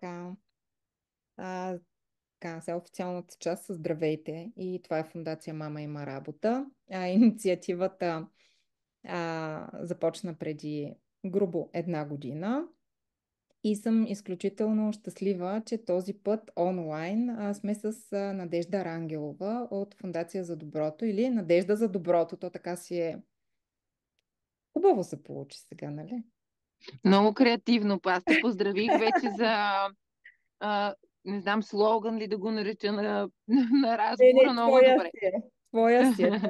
така, а, така, сега официалната част са здравейте и това е Фондация Мама има работа. Инициативата започна преди грубо една година и съм изключително щастлива, че този път онлайн сме с Надежда Рангелова от Фондация за доброто или Надежда за доброто. То така си е хубаво се получи сега, нали? Много креативно. Аз те поздравих вече за, не знам, слоган ли да го нареча на Не, разговора. Много твоя добре. си е. Твоя си е.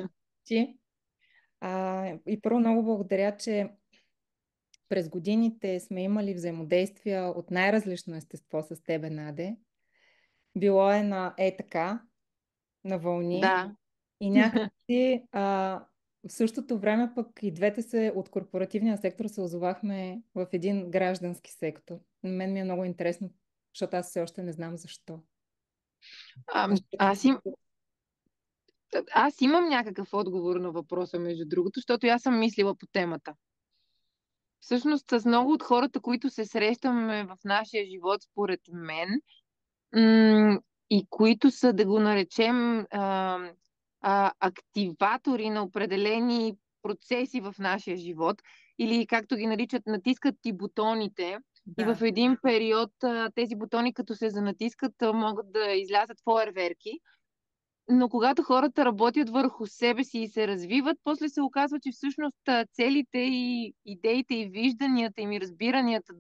Ти. И първо много благодаря, че през годините сме имали взаимодействия от най-различно естество с тебе, Наде. Било е на така, на вълни Да. и някакси в същото време пък и двете се от корпоративния сектор се озовахме в един граждански сектор. На мен ми е много интересно, защото аз все още не знам защо. А, аз, им, аз имам някакъв отговор на въпроса, между другото, защото аз съм мислила по темата. Всъщност, с много от хората, които се срещаме в нашия живот, според мен, и които са, да го наречем, активатори на определени процеси в нашия живот, или както ги наричат, натискат ти бутоните, и в Да, един период тези бутони, като се занатискат, могат да излязат фойерверки. Но когато хората работят върху себе си и се развиват, после се оказва, че всъщност целите и идеите и вижданията им и разбиранията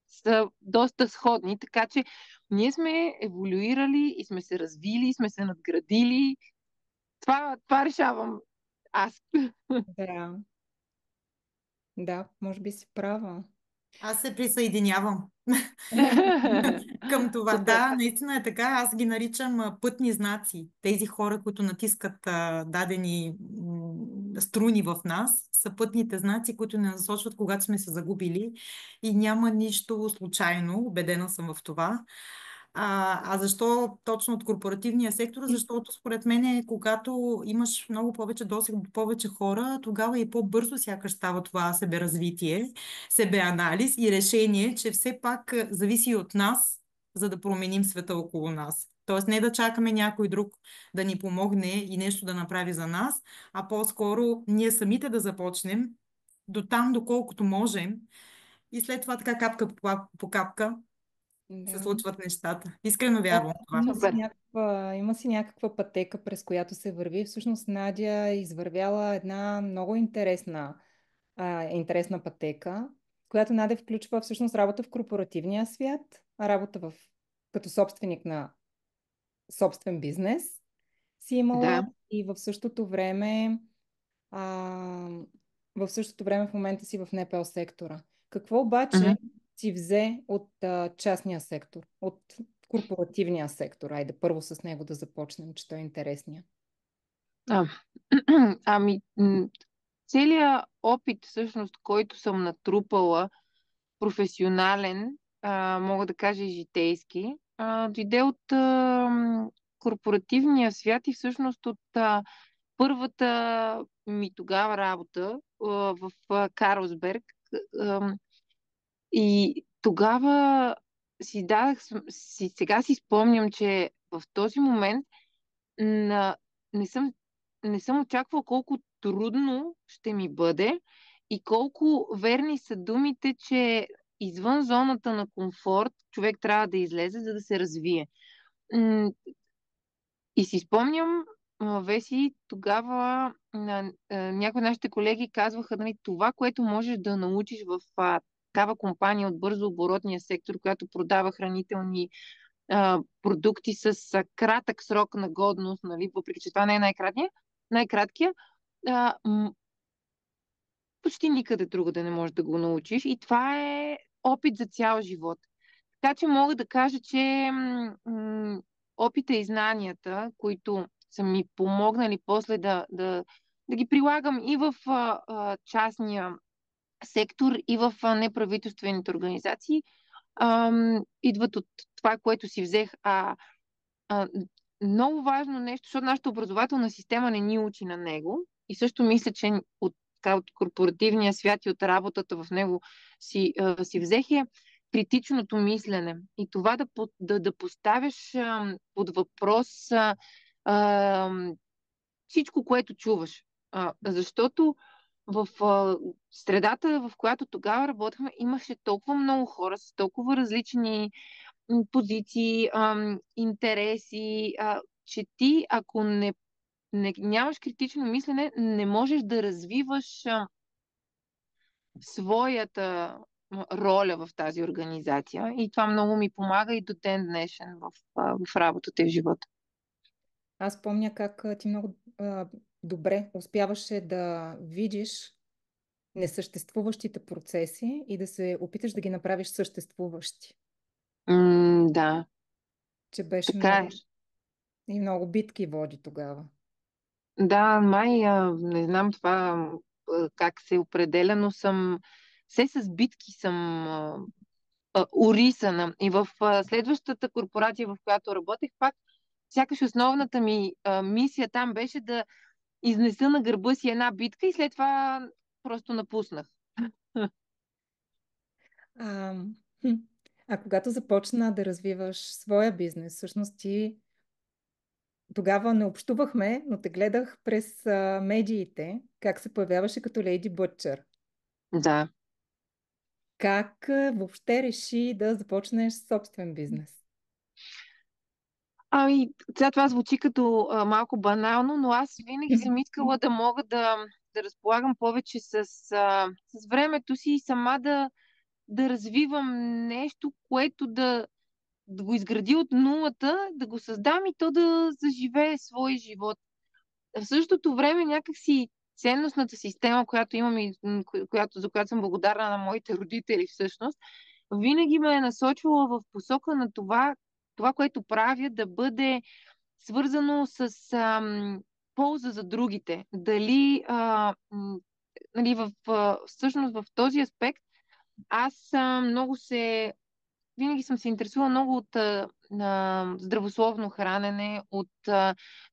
са доста сходни, така че ние сме еволюирали и сме се развили, и сме се надградили. Това решавам аз. да, да, може би си права. Аз се присъединявам към това. Супер. Да, наистина е така. Аз ги наричам пътни знаци. Тези хора, които натискат дадени струни в нас, са пътните знаци, които не насочват, когато сме се загубили. И няма нищо случайно. Убедена съм в това. Защо точно от корпоративния сектор? Защото според мен когато имаш много повече досег до повече хора, тогава и по-бързо сякаш става това себеразвитие, себеанализ и решение, че все пак зависи и от нас, за да променим света около нас. Тоест не да чакаме някой друг да ни помогне и нещо да направи за нас, а по-скоро ние самите да започнем до там, доколкото можем и след това така капка по капка се Да. случват нещата. Искрено Да, вярвам в това. Супер. има си някаква пътека, през която се върви. Всъщност Надя е извървяла една много интересна пътека, която Надя включва всъщност работа в корпоративния свят, като собственик на собствен бизнес си имала Да. и а, в същото време в момента си в НПО сектора. Какво обаче Мгм. ти взе от частния сектор, от корпоративния сектор? Айде първо с него да започнем, че той е интересния. А, Ами, целият опит, всъщност, който съм натрупала, професионален, мога да кажа и житейски, дойде от корпоративния свят и всъщност от първата ми тогава работа в Карлсберг. И тогава сега си спомням, че в този момент на, не съм, не съм очаквала колко трудно ще ми бъде и колко верни са думите, че извън зоната на комфорт човек трябва да излезе, за да се развие. И си спомням, Веси, тогава някои от нашите колеги казваха, нали, това, което можеш да научиш в такава компания от бързо оборотния сектор, която продава хранителни продукти с кратък срок на годност, нали, въпреки че това не е най-краткия, а, почти никъде друго да не можеш да го научиш. И това е опит за цял живот. Така че мога да кажа, че опита и знанията, които са ми помогнали после да ги прилагам и в частния сектор, и в неправителствените организации, идват от това, което си взех. А, Много важно нещо, защото нашата образователна система не ни учи на него. И също мисля, че от корпоративния свят и от работата в него си взех критичното мислене и това да поставяш под въпрос а, всичко, което чуваш. Защото в средата, в която тогава работехме, имаше толкова много хора с толкова различни позиции, интереси, че ти, ако нямаш критично мислене, не можеш да развиваш своята роля в тази организация. И това много ми помага и до ден днешен в работата и в живота. Аз помня как ти много добре успяваше да видиш несъществуващите процеси и да се опиташ да ги направиш съществуващи. Да, Че беше така много е. и много битки води тогава. Да, май, не знам това как се определя, но все с битки съм урисана. И в следващата корпорация, в която работех, пак сякаш основната ми мисия там беше да изнеса на гърба си една битка и след това просто напуснах. А, хм. А когато започна да развиваш своя бизнес, всъщност ти тогава не общувахме, но те гледах през медиите, как се появяваше като Лейди Бътчър. Да. Как въобще реши да започнеш собствен бизнес? Ами, сега това звучи като малко банално, но аз винаги съм искала да мога да разполагам повече с времето си и сама да развивам нещо, което да го изгради от нулата, да го създам и то да заживее свой живот. В същото време някакси ценностната система, която имам и за която съм благодарна на моите родители всъщност, винаги ме е насочвала в посока на това, което правя, да бъде свързано с полза за другите. Дали, нали, всъщност в този аспект аз винаги съм се интересувала много от здравословно хранене, от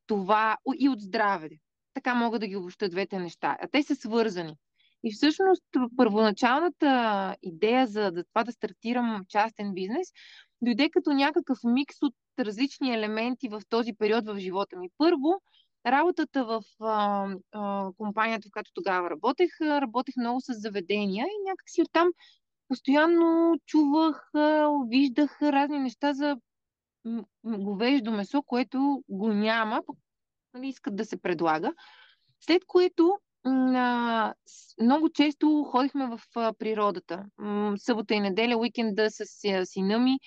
това и от здраве. Така мога да ги обобща двете неща. А те са свързани. И всъщност първоначалната идея за това да стартирам частен бизнес дойде като някакъв микс от различни елементи в този период в живота ми. Първо, работата в компанията, в която тогава работех много с заведения и някакси оттам постоянно чувах, виждах разни неща за говеждо месо, което го няма, пък нали, искат да се предлага. След което много често ходихме в природата. Събота и неделя, уикенда с сина ми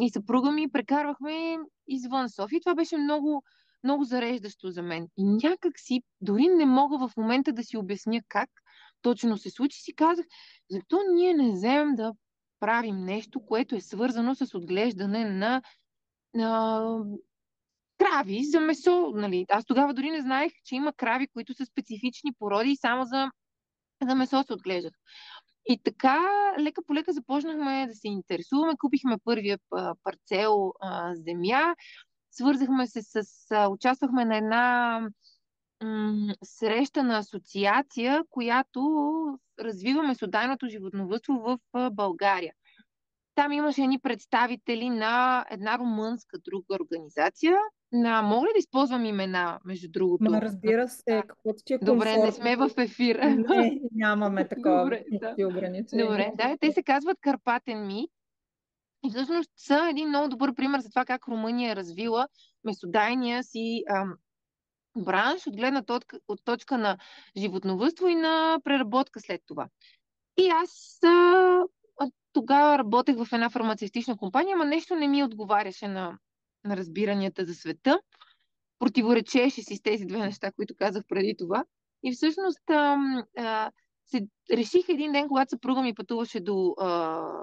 и съпруга ми прекарвахме извън София. Това беше много, много зареждащо за мен. И някак си, дори не мога в момента да си обясня как точно се случи, си казах, защо ние не вземем да правим нещо, което е свързано с отглеждане на крави за месо. Нали? Аз тогава дори не знаех, че има крави, които са специфични породи и само за месо се отглеждат. И така, лека по лека започнахме да се интересуваме. Купихме първия парцел земя, свързахме се участвахме на една среща на асоциация, която развива месодайното животновъдство в България. Там имаше едни представители на една румънска друга организация. Мога ли да използвам имена, между другото? Разбира се, каквото ти е Добре, не комфортно. сме в ефира. Не, нямаме такова Добре, да. ограничение. Добре, да, те се казват Карпатен мит и всъщност са един много добър пример за това как Румъния е развила месодайния си бранш от точка на животновъдство и на преработка след това. И аз тогава работех в една фармацевтична компания, ама нещо не ми отговаряше на разбиранията за света. Противоречеше си с тези две неща, които казах преди това. И всъщност се реших един ден, когато съпруга ми пътуваше до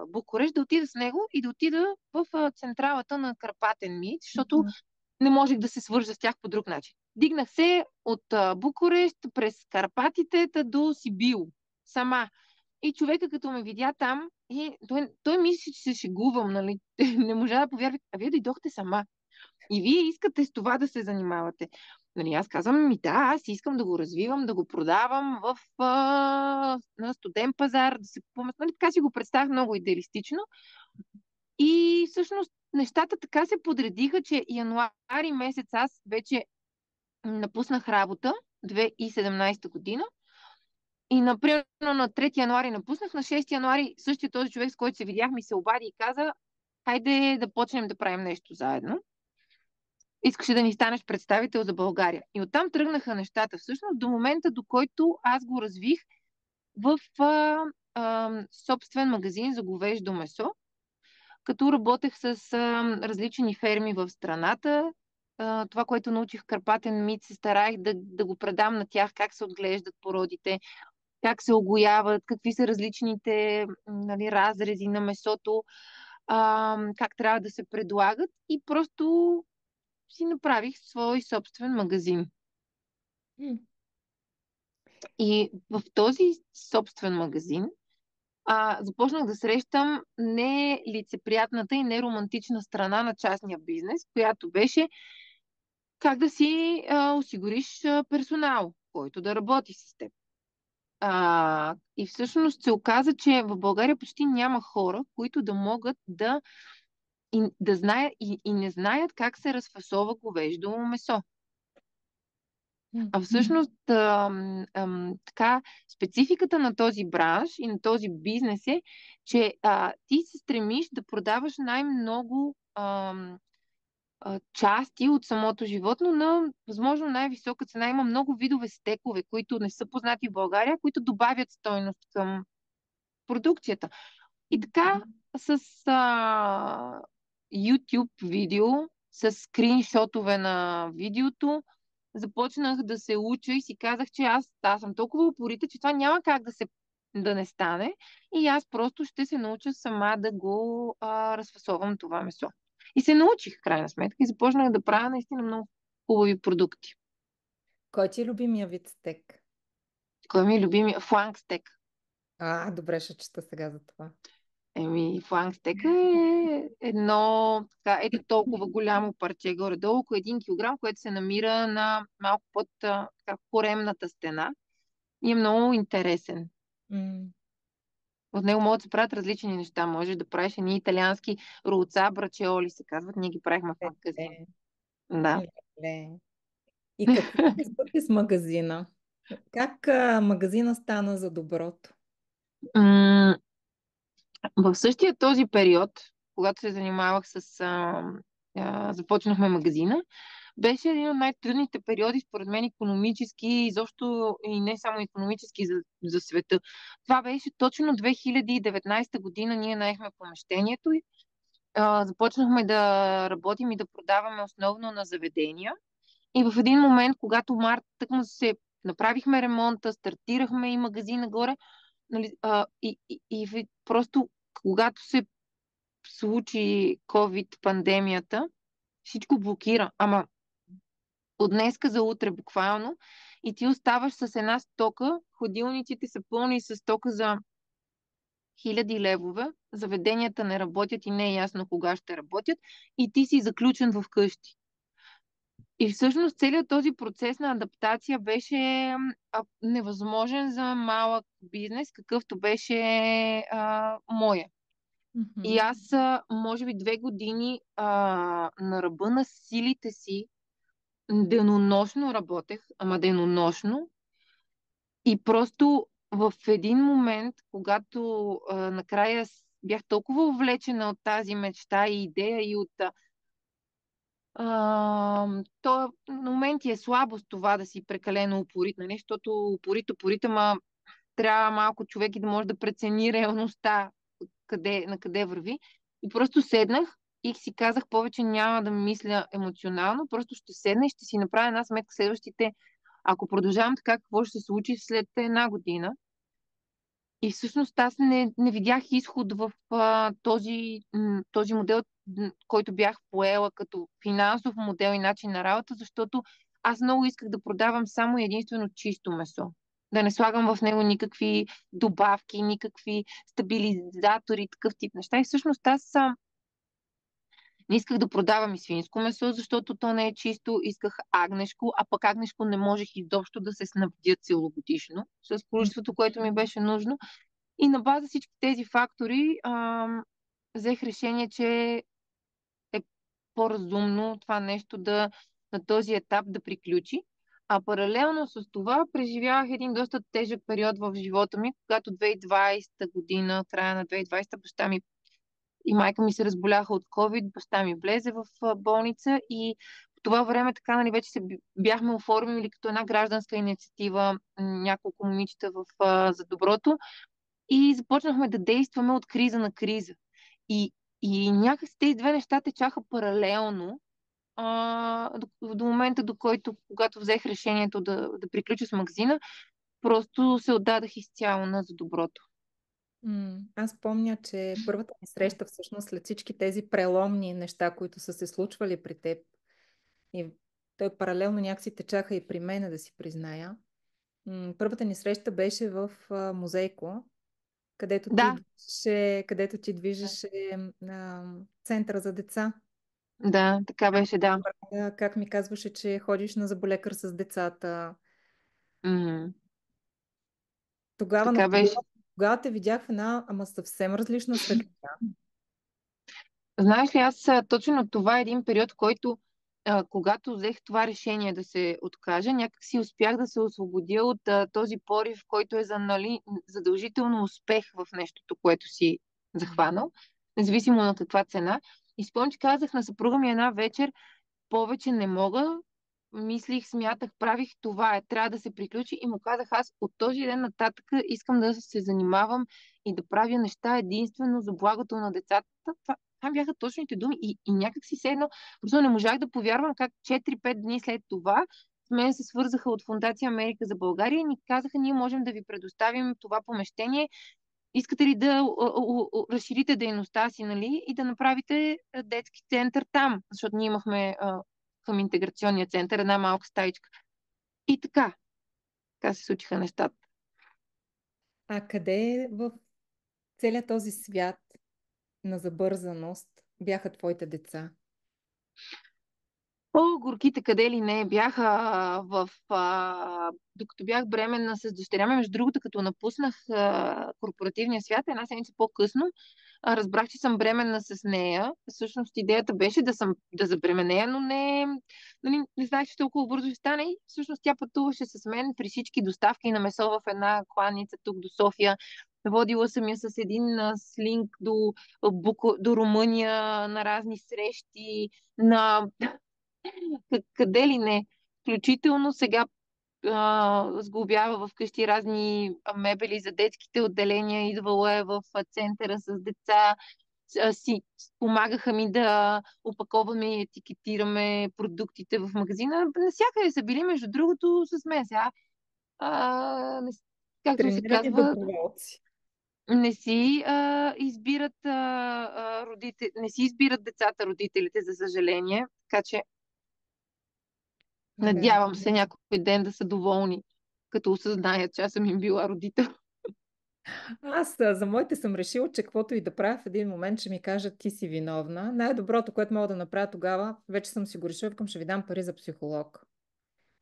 Букурещ, да отида с него и да отида в централата на Карпатен мит, защото не можех да се свържа с тях по друг начин. Дигнах се от Букурещ през Карпатите до Сибил. Сама. И човека, като ме видя там, той мисли, че се шегувам, нали? Не можа да повярва. А вие дойдохте сама. И вие искате с това да се занимавате. Нали, аз казвам, да, аз искам да го развивам, да го продавам на студен пазар, да се купуваме. Нали, така си го представях много идеалистично. И всъщност нещата така се подредиха, че януари месец аз вече напуснах работа, 2017 година. И, например, на 3 януари напуснах, на 6 януари същия този човек, с който се видях, ми се обади и каза, хайде да почнем да правим нещо заедно. Искаше да ни станеш представител за България. И оттам тръгнаха нещата. Всъщност до момента, до който аз го развих в собствен магазин за говеждо месо, като работех с различни ферми в страната. Това, което научих в Карпатен мит, се стараех да го предам на тях, как се отглеждат породите, как се огояват, какви са различните нали, разрези на месото, как трябва да се предлагат и просто си направих свой собствен магазин. И в този собствен магазин започнах да срещам не лицеприятната и не романтична страна на частния бизнес, която беше как да си осигуриш персонал, който да работи с теб. И всъщност се оказа, че в България почти няма хора, които да могат да знаят и не знаят как се разфасова говеждо месо. А всъщност така, спецификата на този бранш и на този бизнес е, че ти се стремиш да продаваш най-много части от самото животно на възможно най-висока цена. Има много видове стекове, които не са познати в България, които добавят стойност към продукцията. И така с YouTube видео, с скриншотове на видеото, започнах да се уча и си казах, че аз съм толкова упорита, че това няма как да не стане и аз просто ще се науча сама да го разфасовам това месо. И се научих в крайна сметка и започнах да правя наистина много хубави продукти. Кой ти е любимия вид стек? Кой ми е любимия? Фланг стек. Добре, ще чета сега за това. Фланг стека е едно ето толкова голямо парче горе-долу, около 1 килограм, което се намира на малко под коремната стена и е много интересен. От него могат да се правят различни неща. Може да правиш едни италиански рулца, брачеоли се казват. Ние ги правихме в магазин. Да. И какво се случи с магазина? Как магазина стана за доброто? В същия този период, когато се занимавах започнахме магазина, беше един от най-трудните периоди, според мен, икономически, изобщо и не само икономически за света. Това беше точно 2019 година. Ние наехме помещението и започнахме да работим и да продаваме основно на заведения. И в един момент, когато март тъкмо се направихме ремонта, стартирахме и магазина горе, нали, и просто когато се случи COVID пандемията, всичко блокира. Ама от днеска за утре буквално и ти оставаш с една стока, ходилниците са пълни с стока за 1000 левове, заведенията не работят и не е ясно кога ще работят и ти си заключен в къщи. И всъщност целият този процес на адаптация беше невъзможен за малък бизнес, какъвто беше моя. И аз, може би 2 години на ръба на силите си, денонощно работех, ама денонощно. И просто в един момент, когато накрая бях толкова увлечена от тази мечта и идея и от то на моменти е слабост това да си прекалено упорит, нали? Защото упорит, ама трябва малко човек и да може да прецени реалността на къде върви. И просто седнах и си казах, повече няма да мисля емоционално, просто ще седна и ще си направя една сметка следващите, ако продължавам така, какво ще се случи след 1 година. И всъщност аз не видях изход в този модел, който бях поела като финансов модел и начин на работа, защото аз много исках да продавам само единствено чисто месо. Да не слагам в него никакви добавки, никакви стабилизатори, такъв тип неща. И всъщност аз Не исках да продавам и свинско месо, защото то не е чисто. Исках агнешко, а пък агнешко не можех изобщо да се снабдя целогодишно с количеството, което ми беше нужно. И на база всички тези фактори взех решение, че е по-разумно това нещо на този етап да приключи. А паралелно с това преживявах един доста тежък период в живота ми, когато 2020 година, края на 2020, баща ми и майка ми се разболяха от COVID, баща ми влезе в болница и по това време така, нали, вече се бяхме оформили като една гражданска инициатива, няколко момичета за доброто и започнахме да действаме от криза на криза. И някак тези две неща течаха паралелно до момента, до който, когато взех решението да приключа с магазина, просто се отдадах изцяло на за доброто. Аз помня, че първата ми среща всъщност след всички тези преломни неща, които са се случвали при теб и той паралелно някакси течаха и при мен, да си призная. Първата ни среща беше в Музейко, Да, където ти движеше центъра за деца. да, така беше, да. Как ми казваше, че ходиш на заболекар с децата. М, Тогава, Така беше. тогава те видях в една, ама съвсем различна светлина. Знаеш ли, аз точно това е един период, в който когато взех това решение да се откажа, някак си успях да се освободя от този порив, който е за задължително успех в нещото, което си захванал, независимо на каква цена. И спомням, че казах на съпруга ми една вечер, повече не мога, мислих, смятах, правих това трябва да се приключи и му казах, аз от този ден нататък искам да се занимавам и да правя неща единствено за благото на децата. Това бяха точните думи и някак си седно, просто не можах да повярвам как 4-5 дни след това с мен се свързаха от Фондация Америка за България и ни казаха, ние можем да ви предоставим това помещение. Искате ли да разширите дейността си, нали, и да направите детски център там, защото ние имахме към интеграционния център една малка стаичка. И така се случиха нещата. А къде в целият този свят на забързаност бяха твоите деца? О, горките къде ли не бяха докато бях бременна с дъщеря ми. Между другото, като напуснах корпоративния свят, една седмица по-късно, разбрах, че съм бременна с нея. Всъщност идеята беше да забременея, но не знаех, че толкова бързо ще стане. И всъщност тя пътуваше с мен при всички доставки на месо в една кланица тук до София. Водила съм я с един слинг до Румъния на разни срещи, на къде ли не. Включително сега сглобява вкъщи разни мебели за детските отделения, идвала е в центъра с деца, помагаха ми да опаковаме и етикетираме продуктите в магазина. Навсякъде са били, между другото, с мен сега. Както се Тренирани казва, доброволци. не си избират не си избират децата родителите, за съжаление. Така че Да. надявам се някой ден да са доволни, като осъзнаят, че аз съм им била родител. Аз за моите съм решила, че каквото и да правя в един момент, ще ми кажат, ти си виновна. Най-доброто, което мога да направя тогава, вече съм си го решила, викам, ще ви дам пари за психолог.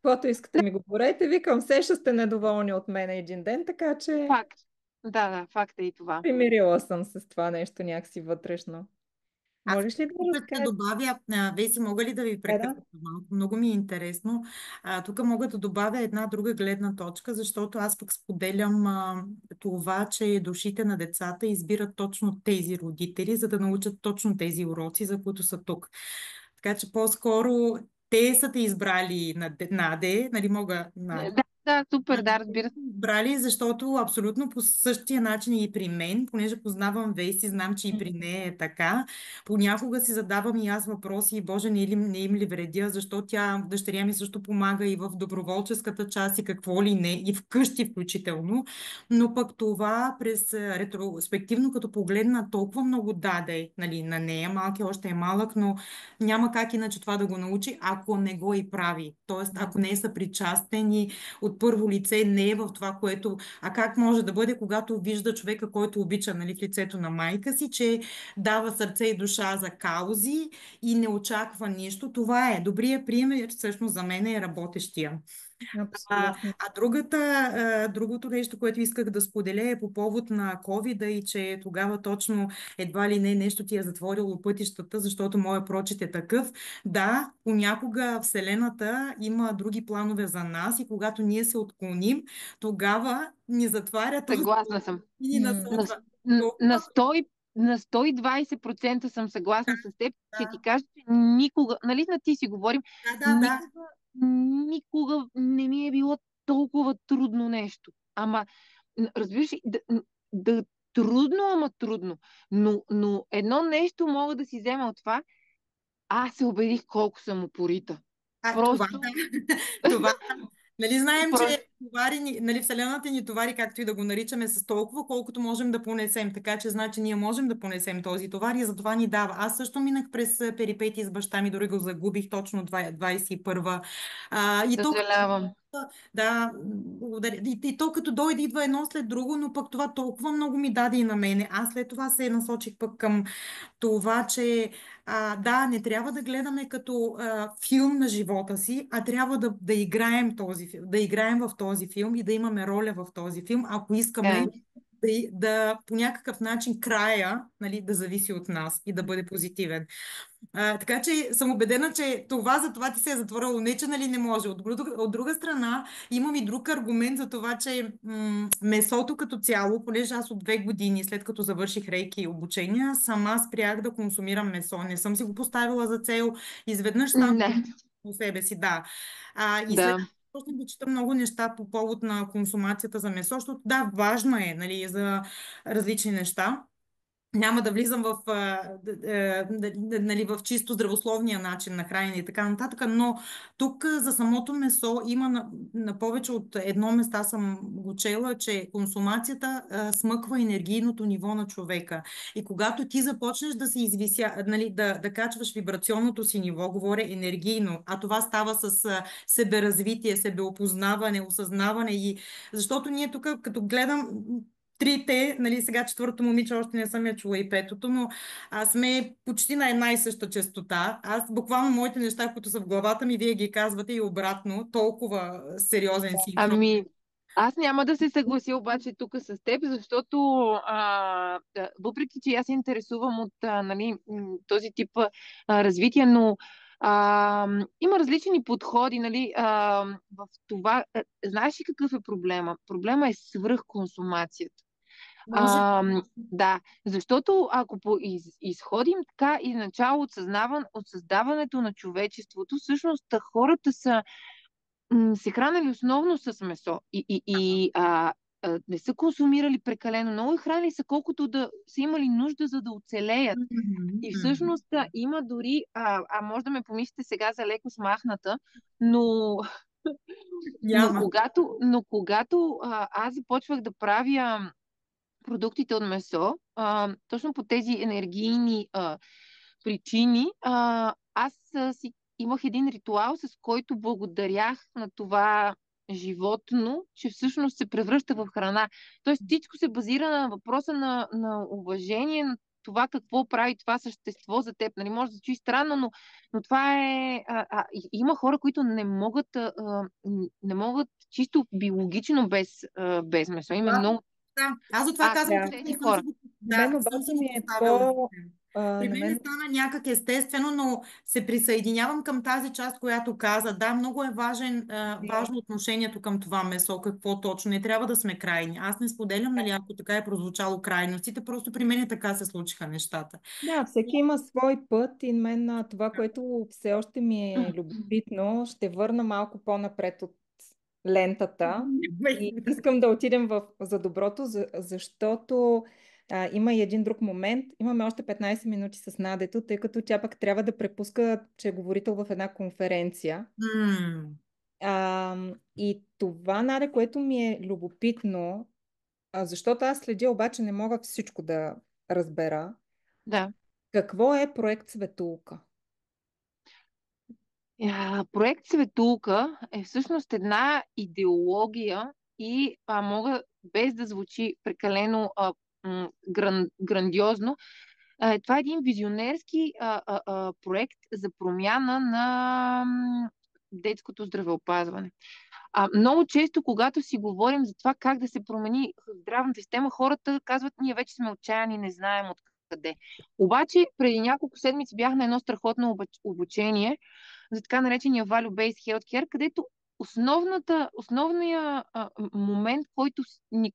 Каквото искате ми го говорете, викам, все ще сте недоволни от мен един ден, така че Факт. Да, факт е и това. примирила съм се с това нещо някакси вътрешно. Аз Можеш ли да тук ще разкажеш? добавя, Веси, мога ли да ви Да, прекъсна да. малко? Много ми е интересно. Тук мога да добавя една друга гледна точка, защото аз пък споделям това, че душите на децата избират точно тези родители, за да научат точно тези уроци, за които са тук. Така че по-скоро те са те избрали на Наде, нали мога Наде. Да, супер, да, разбира се. Брали, защото абсолютно по същия начин и при мен, понеже познавам Веси, знам, че и при нея е така. Понякога си задавам и аз въпроси, Боже, не им ли вредя, защо дъщеря ми също помага и в доброволческата част и какво ли не, и вкъщи включително. Но пък това през ретроспективно, като погледна, толкова много даде, нали, на нея, малки още е малък, но няма как иначе това да го научи, ако не го и прави. Тоест, ако не е съпричастен и от от първо лице, не е в това, което... А как може да бъде, когато вижда човека, който обича, нали, в лицето на майка си, че дава сърце и душа за каузи и не очаква нищо. Това е. Добрият пример, всъщност, за мен е работещия. Абсолютно. Другото нещо, което исках да споделя е по повод на COVID и че тогава точно едва ли не нещо ти е затворило пътищата, защото моя прочит е такъв. Да, понякога Вселената има други планове за нас и когато ние се отклоним, тогава ни затваря този Съгласна съм. и ни На, насочва. на Толкова, 100, на 120% съм съгласна с теб. Ще ти да, кажа, че никога, нали на ти си говорим, да. никога, никога не ми е било толкова трудно нещо. Ама, разбираш ли, да трудно, ама трудно. Но едно нещо мога да си взема от това. Аз се убедих колко съм упорита. Това Просто, да. Това да. Нали знаем, просто, че нали, Вселената ни товари, както и да го наричаме, с толкова, колкото можем да понесем. Така че, значи, ние можем да понесем този товар и затова ни дава. Аз също минах през перипетии с баща ми, дори го загубих точно 21-а. И то съжалявам. да, благодаря. И то като дойде, идва едно след друго, но пък това толкова много ми даде и на мене. Аз след това се насочих пък към това, че да, не трябва да гледаме като филм на живота си, а трябва да играем да играем в този филм и да имаме роля в този филм, ако искаме Да. да по някакъв начин края, нали, да зависи от нас и да бъде позитивен. Така че съм убедена, че за това ти се е затворило. Не, че нали не може. От друга страна, имам и друг аргумент за това, че месото като цяло, понеже аз от 2 години, след като завърших рейки и обучения, сама спрях да консумирам месо. Не съм си го поставила за цел. Изведнъж стана Не. по себе си, да. И след Да. почнах да чета много неща по повод на консумацията за месо, защото да, важно е, нали, за различни неща. Няма да влизам нали, в чисто здравословния начин на хранене и така нататък, но тук за самото месо има на повече от едно места съм го чела, че консумацията смъква енергийното ниво на човека. И когато ти започнеш да се извися, нали, да качваш вибрационното си ниво, говоря енергийно, а това става с себеразвитие, себеопознаване, осъзнаване и защото ние тук, като гледам трите, нали, сега четвърто момиче още не съм я чула и петото, но сме почти на една и съща честота. Аз буквално моите неща, които са в главата ми, вие ги казвате и обратно. Толкова сериозен синхрон. Ами, аз няма да се съглася обаче тук с теб, защото въпреки, че аз се интересувам от нали, този тип развитие, но има различни подходи нали, в това. Знаеш ли какъв е проблема? Проблема е свръхконсумацията. Може. Да, защото ако изходим така и начало от създаването на човечеството, всъщност хората се хранили основно с месо не са консумирали прекалено много и хранили са колкото да са имали нужда, за да оцелеят. Мгм, И мгм. всъщност има дори, може да ме помислите сега за леко смахната, но, Няма. но когато аз започвах да правя продуктите от месо, точно по тези енергийни причини, аз си имах един ритуал, с който благодарях на това животно, че всъщност се превръща в храна. Тоест всичко се базира на въпроса на уважение, на това какво прави това същество за теб. Нали, може да звучи странно, но това е... има хора, които не могат чисто биологично без месо. Има Да, много... да. Аз за това Аз казвам, съм от Да. че тези не съм си хора. го, На мен да, съм обаче си ми го е поставила за цел. При на мен не мен стана някак естествено, но се присъединявам към тази част, която каза. Да, много е важно отношението към това месо, какво точно. Не трябва да сме крайни. Аз не споделям, нали, ако така е прозвучало крайностите, просто при мен така се случиха нещата. Да, всеки има свой път и мен това, което все още ми е любопитно, ще върна малко по-напред от лентата и искам да отидем за доброто, защото има и един друг момент. Имаме още 15 минути с Надето, тъй като тя пък трябва да препуска, че е говорител в една конференция. М, И това, Наде, което ми е любопитно, защото аз следя, обаче не мога всичко да разбера. Да. Какво е проект Светулка? Проект Светулка е всъщност една идеология и мога, без да звучи прекалено грандиозно, това е един визионерски проект за промяна на детското здравеопазване. Много често, когато си говорим за това как да се промени здравната система, хората казват, ние вече сме отчаяни, не знаем откъде. Обаче, преди няколко седмици бях на едно страхотно обучение за така наречения Value-Based Healthcare, където основният момент, който ни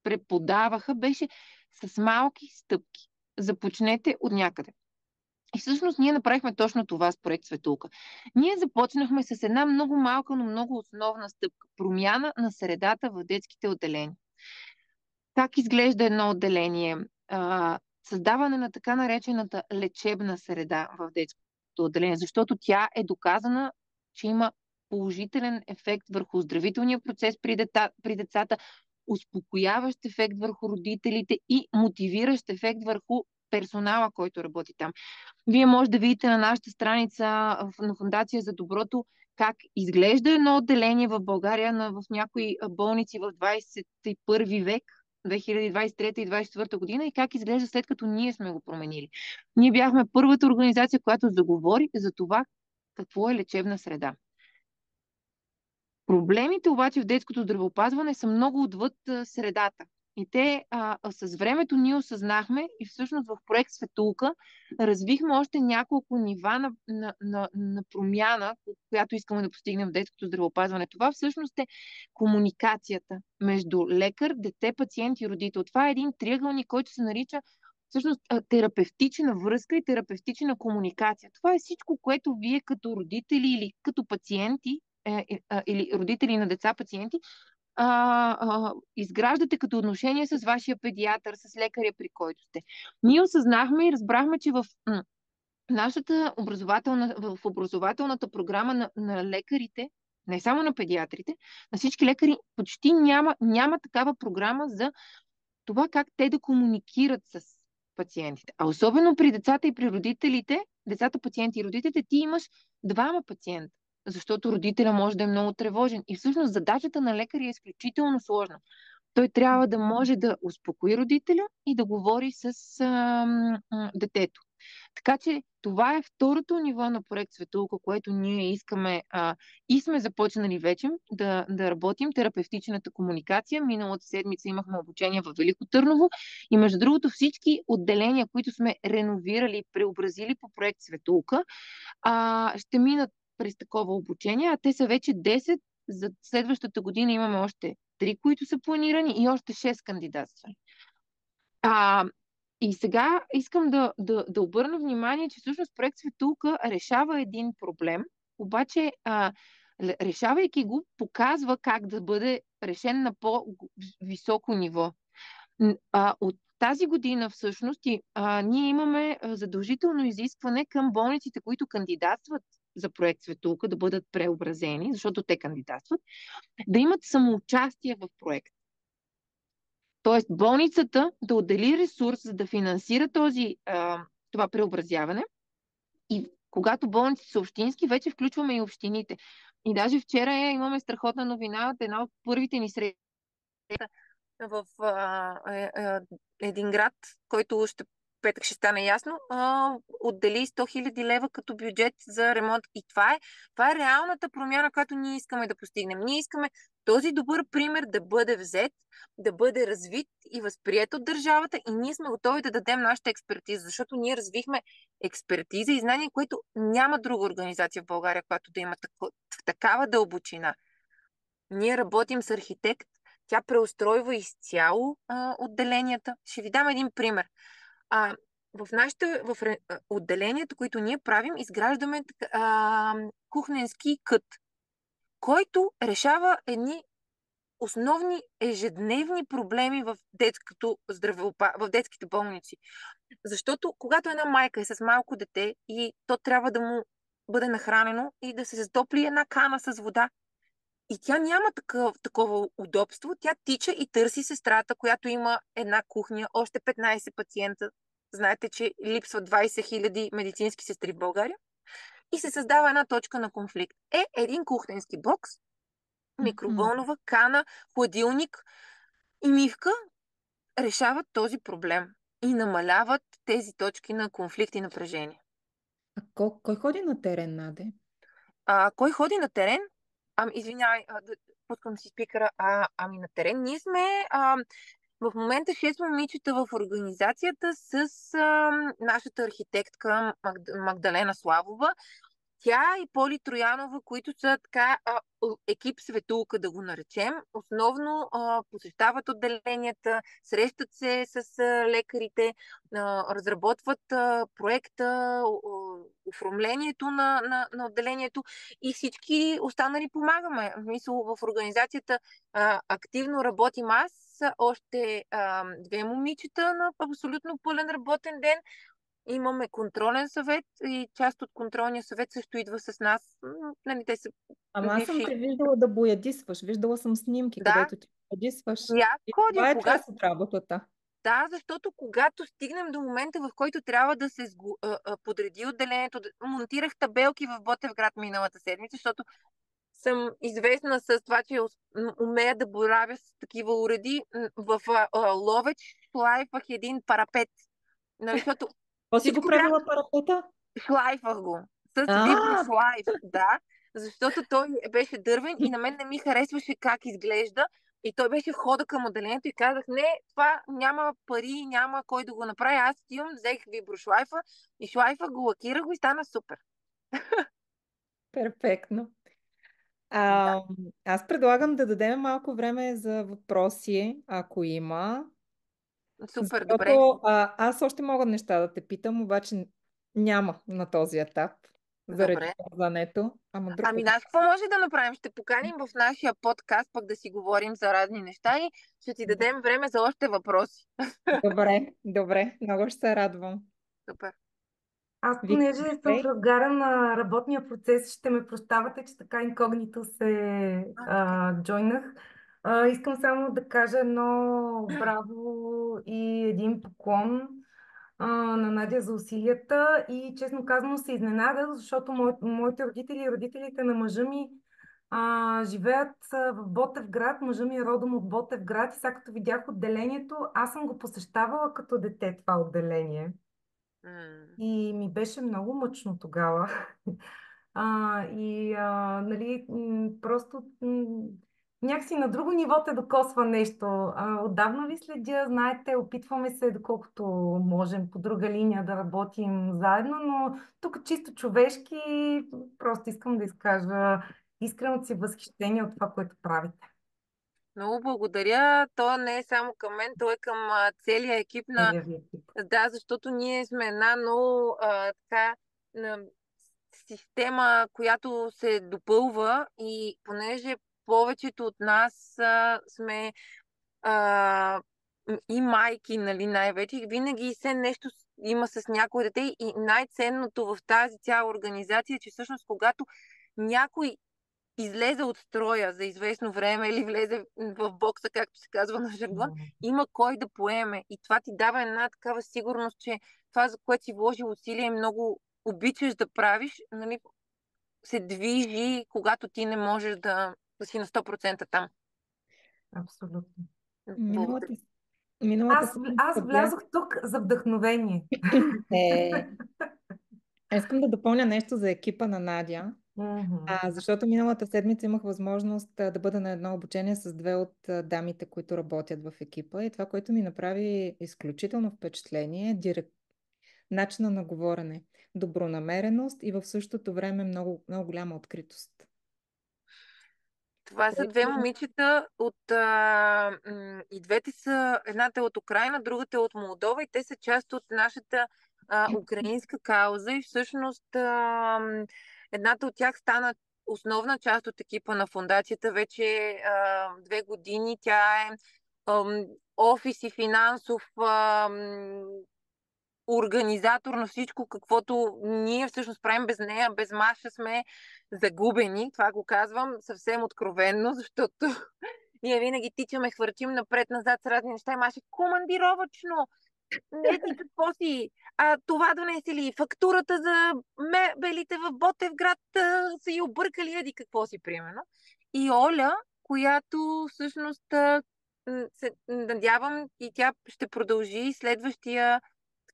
преподаваха, беше с малки стъпки. Започнете от някъде. И всъщност ние направихме точно това с проект Светулка. Ние започнахме с една много малка, но много основна стъпка. Промяна на средата в детските отделения. Как изглежда едно отделение? Създаване на така наречената лечебна среда в детското отделение, защото тя е доказана, че има положителен ефект върху оздравителния процес при децата, успокояващ ефект върху родителите и мотивиращ ефект върху персонала, който работи там. Вие може да видите на нашата страница на Фондация за доброто как изглежда едно отделение в България в някои болници в 21 век, 2023 и 2024 година и как изглежда след като ние сме го променили. Ние бяхме първата организация, която заговори за това какво е лечебна среда. Проблемите обаче в детското здравеопазване са много отвъд средата. И те с времето ние осъзнахме и всъщност в проект Светулка развихме още няколко нива на промяна, която искаме да постигнем в детското здравеопазване. Това всъщност е комуникацията между лекар, дете, пациент и родител. Това е един триъгълник, който се нарича всъщност терапевтична връзка и терапевтична комуникация. Това е всичко, което вие като родители или като пациенти или родители на деца пациенти изграждате като отношение с вашия педиатър, с лекаря, при който сте. Ние осъзнахме и разбрахме, че в нашата образователната програма на лекарите, не само на педиатрите, на всички лекари почти няма такава програма за това как те да комуникират с пациентите. А особено при децата и при родителите, децата, пациенти и родителите, ти имаш двама пациента, защото родителя може да е много тревожен. И всъщност задачата на лекаря е изключително сложна. Той трябва да може да успокои родителя и да говори с детето. Така че това е второто ниво на проект Светулка, което ние искаме и сме започнали вече да работим, терапевтичната комуникация. Миналата седмица имахме обучение в Велико Търново и между другото всички отделения, които сме реновирали, преобразили по проект Светулка, ще минат през такова обучение, а те са вече 10. За следващата година имаме още 3, които са планирани и още 6 кандидатства. И сега искам да обърна внимание, че всъщност проект Светулка решава един проблем, обаче решавайки го, показва как да бъде решен на по-високо ниво. От тази година всъщност ние имаме задължително изискване към болниците, които кандидатстват за проект Светулка, да бъдат преобразени, защото те кандидатстват, да имат самоучастие в проект. Тоест болницата да отдели ресурс, за да финансира това преобразяване. И когато болниците са общински, вече включваме и общините. И даже вчера имаме страхотна новина от една от първите ни срещи в един град, който петък ще стане ясно, отдели 100 000 лева като бюджет за ремонт. И това е реалната промяна, която ние искаме да постигнем. Ние искаме този добър пример да бъде взет, да бъде развит и възприет от държавата и ние сме готови да дадем нашата експертиза, защото ние развихме експертиза и знание, което няма друга организация в България, която да има такава дълбочина. Ние работим с архитект, тя преустройва изцяло отделенията. Ще ви дам един пример. В отделението, които ние правим, изграждаме кухненски кът, който решава едни основни ежедневни проблеми в детските болници. Защото когато една майка е с малко дете и то трябва да му бъде нахранено и да се затопли една кана с вода, и тя няма такова удобство, тя тича и търси сестрата, която има една кухня, още 15 пациента. Знаете, че липсват 20 000 медицински сестри в България. и се създава една точка на конфликт. Един кухненски бокс, микроволнова кана, хладилник и мивка решават този проблем и намаляват тези точки на конфликт и напрежение. А кой ходи на терен, Наде? Кой ходи на терен? Извинявай, пускам си спикъра. Ами на терен ние сме в момента 6 момичета в организацията с нашата архитектка Магдалена Славова. Тя и Поли Троянова, които са така екип светулка, да го наречем, основно посещават отделенията, срещат се с лекарите, разработват проекта, оформлението на отделението и всички останали помагаме. Мисля, в организацията активно работим аз, още 2 момичета на абсолютно пълен работен ден. Имаме контролен съвет и част от контролния съвет също идва с нас. Нали, те са Ама аз съм бивши. те виждала да боядисваш. Виждала съм снимки, Да, където ти боядисваш. и аз И ходя, това е част от работата. Да, защото когато стигнем до момента, в който трябва да се подреди отделението, монтирах табелки в Ботевград миналата седмица, защото съм известна с това, че умея да боравя с такива уреди. В Ловеч шлайфах един парапет. Нали, защото Какво си го всичко бях правила парапета? шлайфах го с А, виброшлайф, да, защото той беше дървен и на мен не ми харесваше как изглежда. И той беше входа към отделението и казах, не, това няма пари, няма кой да го направи. Аз отивам, взех виброшлайфа и шлайфа го, лакирах го и стана супер. перфектно. Да, Аз предлагам да дадем малко време за въпроси, ако има. супер, добре. Защото аз още мога неща да те питам, обаче няма на този етап, заради Добре. ползването. Ама друг път. Знаеш какво може да направим? Ще поканим в нашия подкаст пък да си говорим за разни неща и ще ти дадем време за още въпроси. Добре, добре, много ще се радвам. Супер. Аз, Вики, понеже съм в разгара на работния процес, ще ме прощавате, че така инкогнито се джойнах. Искам само да кажа едно браво и един поклон на Надя за усилията и честно казано се изненадах, защото моите родители и родителите на мъжа ми живеят в Ботевград. Мъжа ми е родом от Ботевград и сега като видях отделението, аз съм го посещавала като дете това отделение. И ми беше много мъчно тогава. Нали, просто някакси на друго ниво те докосва нещо. Отдавна ви следя, знаете, опитваме се доколкото можем по друга линия да работим заедно, но тук чисто човешки просто искам да изкажа искреното си възхищение от това, което правите. Много благодаря. То не е само към мен, то е към целия екип на... Целия ви екип. Да, защото ние сме една много така система, която се допълва и понеже повечето от нас сме и майки, нали, най-вече, винаги се нещо има с някое дете и най-ценното в тази цяла организация е, че всъщност когато някой излезе от строя за известно време или влезе в бокса, както се казва на жаргон, има кой да поеме. И това ти дава една такава сигурност, че това, за което си вложил усилия и много обичаш да правиш, нали, се движи, когато ти не можеш да си на 100% там. Абсолютно. Благодаря. Миналата Аз седмица бях... влязох тук за вдъхновение. Искам да допълня нещо за екипа на Надя. Защото миналата седмица имах възможност да бъда на едно обучение с 2 от дамите, които работят в екипа. И това, което ми направи изключително впечатление, е начина на говорене, добронамереност и в същото време много, много голяма откритост. Това са 2 момичета и двете са, едната е от Украйна, другата е от Молдова и те са част от нашата украинска кауза и всъщност едната от тях стана основна част от екипа на фондацията вече 2 години. Тя е офис и финансов организатор на всичко, каквото ние всъщност правим без нея. Без Маша сме загубени. Това го казвам съвсем откровенно, защото ние винаги тичаме, хвърчим напред-назад с разни неща. И Маша, командировачно! Не, ти какво си? това донесе ли, фактурата за мебелите в Ботевград са и объркали, еди какво си, примерно. И Оля, която всъщност се надявам и тя ще продължи следващия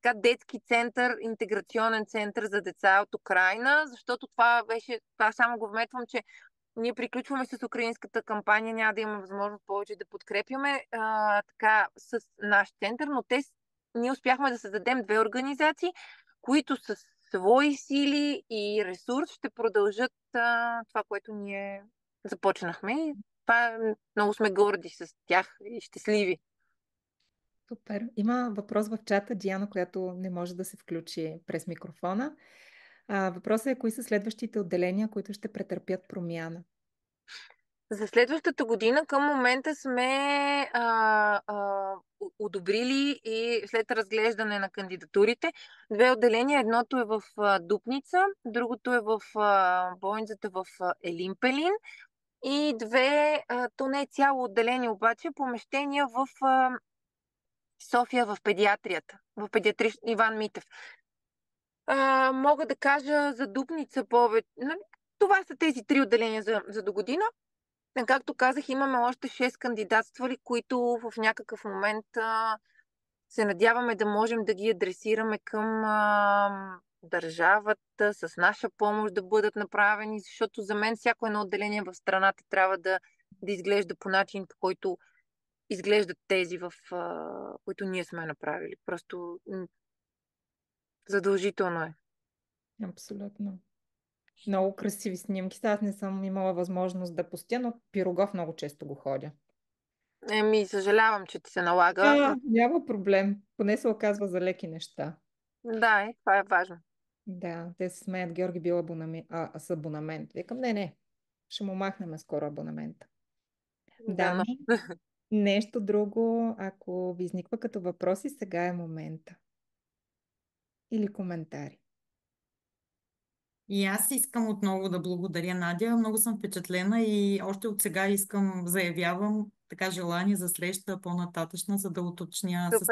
така детски център, интеграционен център за деца от Украйна, защото това само го вметвам, че ние приключваме с украинската кампания, няма да имаме възможност повече да подкрепяме така с наш център, но ние успяхме да създадем 2 организации, които с свои сили и ресурс ще продължат това, което ние започнахме. И много сме горди с тях и щастливи. Супер. Има въпрос в чата, Диана, която не може да се включи през микрофона. Въпросът е: кои са следващите отделения, които ще претърпят промяна? За следващата година към момента сме одобрили и след разглеждане на кандидатурите 2 отделения. Едното е в Дупница, другото е в болницата в Елин-Пелин и 2, то не е цяло отделение, обаче помещения в София в педиатрията, в педиатрич Иван Митев. Мога да кажа за Дупница повече. Това са тези 3 отделения за до година. Както казах, имаме още 6 кандидатствали, които в някакъв момент се надяваме да можем да ги адресираме към държавата, с наша помощ да бъдат направени, защото за мен всяко едно отделение в страната трябва да изглежда по начин, по който изглеждат тези, които ние сме направили. Просто задължително е. Абсолютно. Много красиви снимки. Аз не съм имала възможност да постя, но Пирогов много често го ходя. Съжалявам, че ти се налага. Няма проблем. Поне се оказва за леки неща. Да, това е важно. Да, те се смеят, Георги бил с абонамент. Викам, не, ще му махнем скоро абонамента. Дами, нещо друго, ако ви изниква като въпроси, сега е момента. Или коментари. И аз искам отново да благодаря, Надя. Много съм впечатлена и още от сега заявявам така желание за среща по-нататъчна, за да уточня с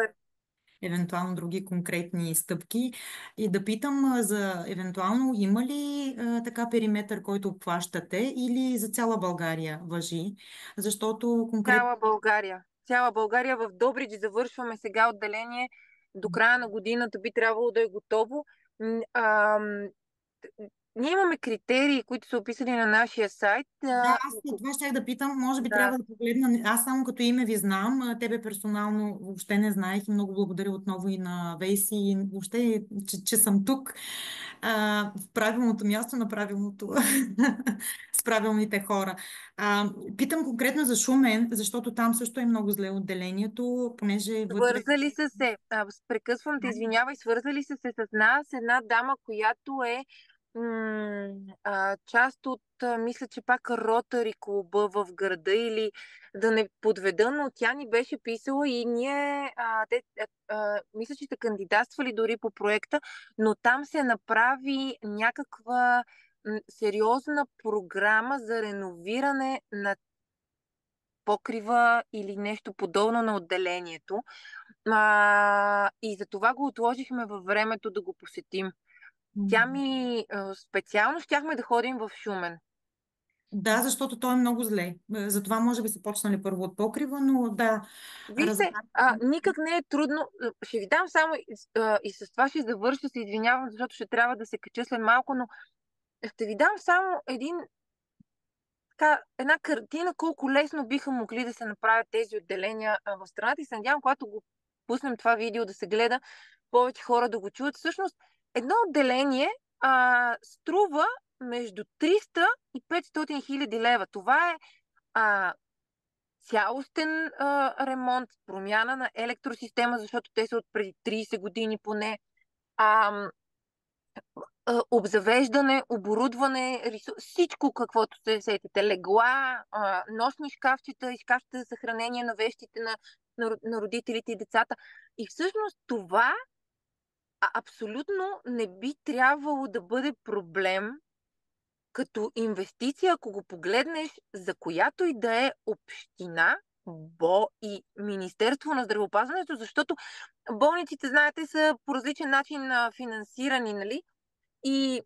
евентуално други конкретни стъпки. И да питам за евентуално има ли така периметър, който обхващате, или за цяла България важи? Защото конкретно... Цяла България. В Добрич завършваме сега отделение. До края на годината би трябвало да е готово. Ние имаме критерии, които са описани на нашия сайт. Да, аз това щях да питам. Може би трябва да погледна. Аз само като име ви знам. Тебе персонално въобще не знаех и много благодаря отново и на Вейси. Въобще, че съм тук в правилното място на правилното с правилните хора. Питам конкретно за Шумен, защото там също е много зле отделението, понеже вътре... Свързали са се, прекъсвам те, извинявай, свързали са се с нас една дама, която е част от, мисля, че пак Ротари клуба в града, или да не подведа, но тя ни беше писала и ние, мисля, че сте кандидатствали дори по проекта, но там се направи някаква сериозна програма за реновиране на покрива или нещо подобно на отделението. И за това го отложихме във времето да го посетим. Тя ми специално щяхме да ходим в Шумен. Да, защото той е много зле. Затова може би са почнали първо от покрива, но да. Вижте, никак не е трудно. Ще ви дам само и с това ще завърша, се извинявам, защото ще трябва да се кача след малко, но ще ви дам само една картина колко лесно биха могли да се направят тези отделения в страната, и се надявам, когато го пуснем това видео да се гледа, повече хора да го чуят. Всъщност, едно отделение струва между 300 и 500 хиляди лева. Това е цялостен ремонт, промяна на електросистема, защото те са от преди 30 години поне, обзавеждане, оборудване, всичко каквото се сетите. Легла, нощни шкафчета и шкафчета за съхранение на вещите на родителите и децата. И всъщност това абсолютно не би трябвало да бъде проблем като инвестиция, ако го погледнеш, за която и да е община, и Министерство на здравеопазването, защото болниците, знаете, са по различен начин финансирани, нали? И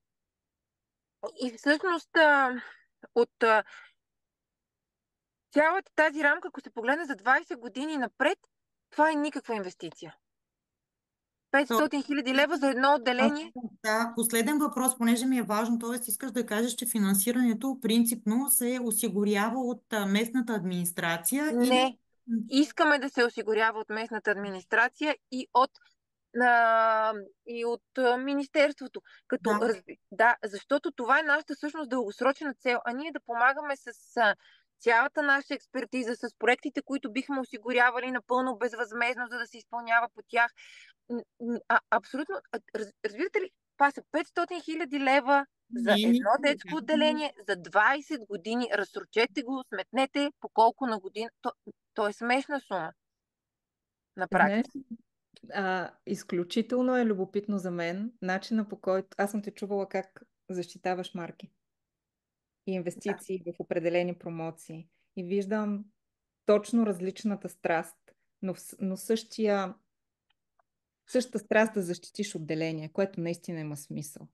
всъщност от цялата тази рамка, ако се погледне за 20 години напред, това е никаква инвестиция. 500 хиляди лева за едно отделение. Да, последен въпрос, понеже ми е важно, т.е. искаш да кажеш, че финансирането принципно се осигурява от местната администрация или... Не. Искаме да се осигурява от местната администрация и от Министерството. Да, защото това е нашата всъщност дългосрочна цел, а ние да помагаме с цялата наша експертиза, с проектите, които бихме осигурявали напълно безвъзмезно, за да се изпълнява по тях. Абсолютно. Разбирате ли? Това са 500 хиляди лева за едно детско отделение за 20 години. Разсрочете го, сметнете по колко на година. То е смешна сума. На практика. Изключително е любопитно за мен начина, по който аз съм те чувала как защитаваш марки и инвестиции в определени промоции. И виждам точно различната страст, но същата страст да защитиш отделение, което наистина има смисъл.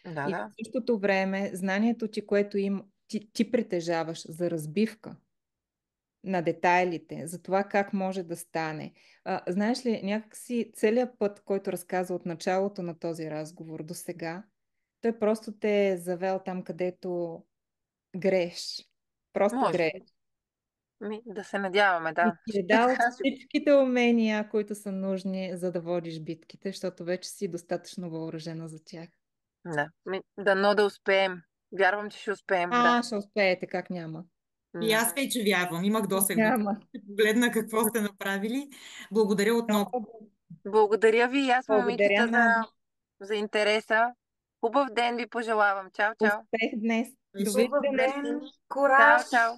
Да, и в същото време знанието ти, което ти притежаваш за разбивка на детайлите, за това как може да стане. Знаеш ли, някакси целият път, който разказа от началото на този разговор до сега, той просто те е завел там, където грееш. Просто грееш. Да се надяваме, да. И ти е дал всичките умения, които са нужни, за да водиш битките, защото вече си достатъчно въоръжена за тях. Да, дано да успеем. Вярвам, че ще успеем. Ще успеете, как няма. И аз вече вярвам. Имах досег да погледна какво сте направили. Благодаря отново. Благодаря ви и аз, момичета, за интереса. Хубав ден ви пожелавам. Чао, чао. Успех днес. Хубав ден. Кураж. Чао, чао.